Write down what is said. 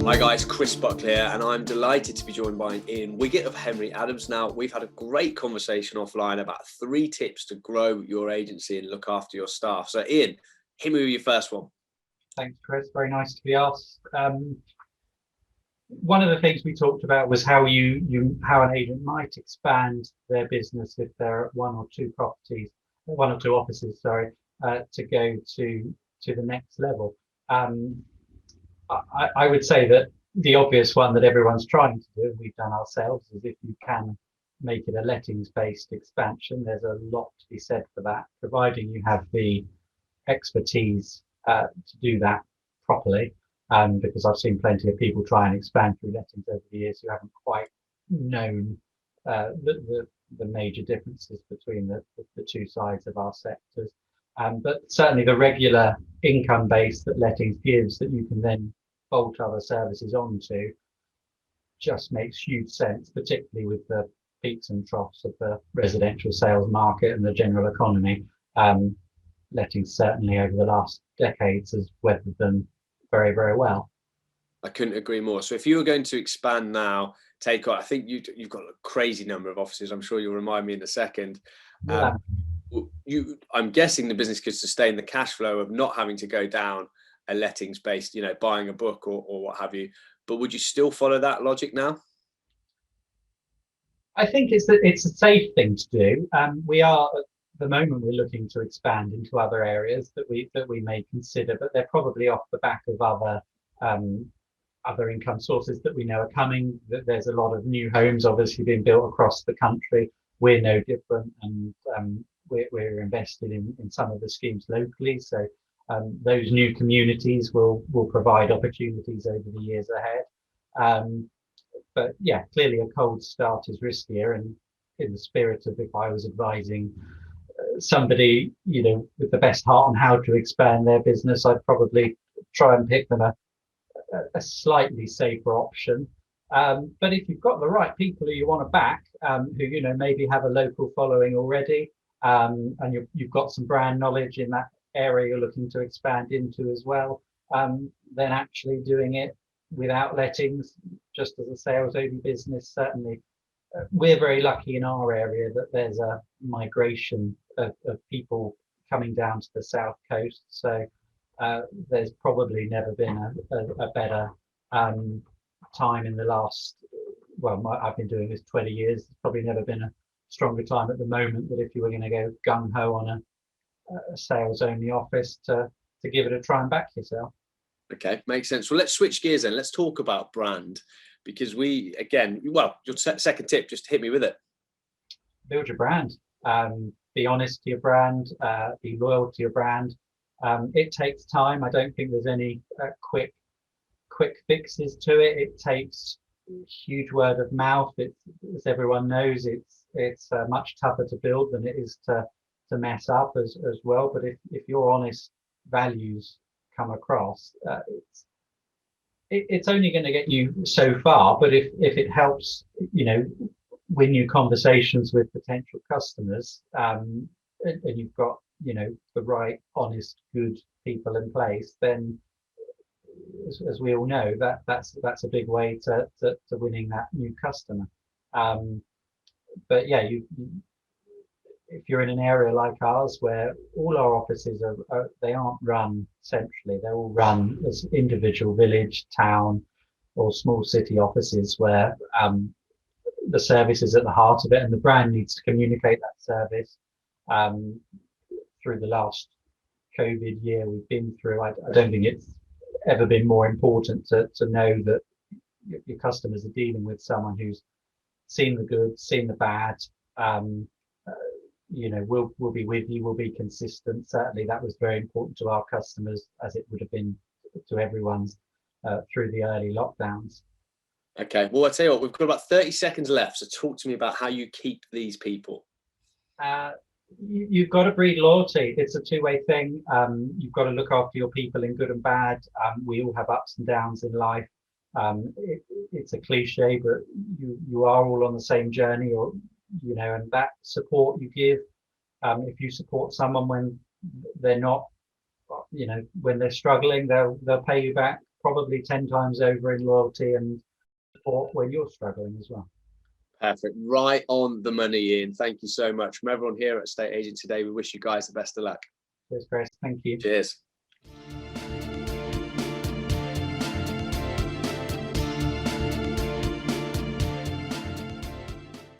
Hi guys, Chris Buckley here, and I'm delighted to be joined by Ian Wiggett of Henry Adams. Now, we've had a great conversation offline about 3 tips to grow your agency and look after your staff. So Ian, hit me with your first one. Thanks, Chris. Very nice to be asked. One of the things we talked about was how an agent might expand their business if they're at 1 or 2 offices, to go to the next level. I would say that the obvious one that everyone's trying to do, and we've done ourselves, is if you can make it a lettings-based expansion. There's a lot to be said for that, providing you have the expertise to do that properly. Because I've seen plenty of people try and expand through lettings over the years who haven't quite known the major differences between the 2 sides of our sectors. But certainly the regular income base that lettings gives that you can then bolt other services onto just makes huge sense, particularly with the peaks and troughs of the residential sales market and the general economy. Lettings certainly over the last decades has weathered them very, very well. I couldn't agree more. So if you were going to expand now, take on, I think you've got a crazy number of offices. I'm sure you'll remind me in a second. Yeah. I'm guessing the business could sustain the cash flow of not having to go down a lettings based, buying a book or what have you. But would you still follow that logic now? I think it's a safe thing to do. We are at the moment we're looking to expand into other areas that we may consider, but they're probably off the back of other income sources that we know are coming. That there's a lot of new homes obviously being built across the country. We're no different, and we're invested in some of the schemes locally. So those new communities will provide opportunities over the years ahead. But yeah, clearly a cold start is riskier, and in the spirit of, if I was advising somebody, with the best heart on how to expand their business, I'd probably try and pick them a slightly safer option. But if you've got the right people who you want to back, who maybe have a local following already, and you've got some brand knowledge in that area you're looking to expand into as well, then actually doing it without lettings, just as a sales only business, certainly. We're very lucky in our area that there's a migration of people coming down to the south coast. So there's probably never been a better time in the last, I've been doing this 20 years. There's probably never been a stronger time at the moment that if you were going to go gung-ho on a sales only office to give it a try and back yourself. Okay, makes sense. Well, let's switch gears then. Let's talk about brand, because your second tip, just hit me with it. Build your brand. Be honest to your brand. Be loyal to your brand. It takes time. I don't think there's any quick fixes to it. It takes huge word of mouth. As everyone knows, it's much tougher to build than it is to mess up as well. But if your honest values come across, it's only going to get you so far. But if it helps, win you conversations with potential customers, and you've got the right, honest, good people in place, then as we all know, that's a big way to winning that new customer. But yeah, if you're in an area like ours where all our offices they aren't run centrally, they're all run as individual village, town, or small city offices where the service is at the heart of it, and the brand needs to communicate that service. Through the last COVID year we've been through, I don't think it's ever been more important to know that your customers are dealing with someone who's seen the good, seen the bad. We'll be with you, we'll be consistent. Certainly that was very important to our customers, as it would have been to everyone's through the early lockdowns. Okay, well, I'll tell you what, we've got about 30 seconds left, so talk to me about how you keep these people. You've got to breed loyalty. It's a two-way thing. You've got to look after your people in good and bad. We all have ups and downs in life. It's a cliche, but you are all on the same journey, and that support you give. If you support someone when they're not, when they're struggling, they'll pay you back probably 10 times over in loyalty and support when you're struggling as well. Perfect. Right on the money, Ian. Thank you so much. From everyone here at Estate Agent Today, we wish you guys the best of luck. Cheers, Chris. Thank you. Cheers.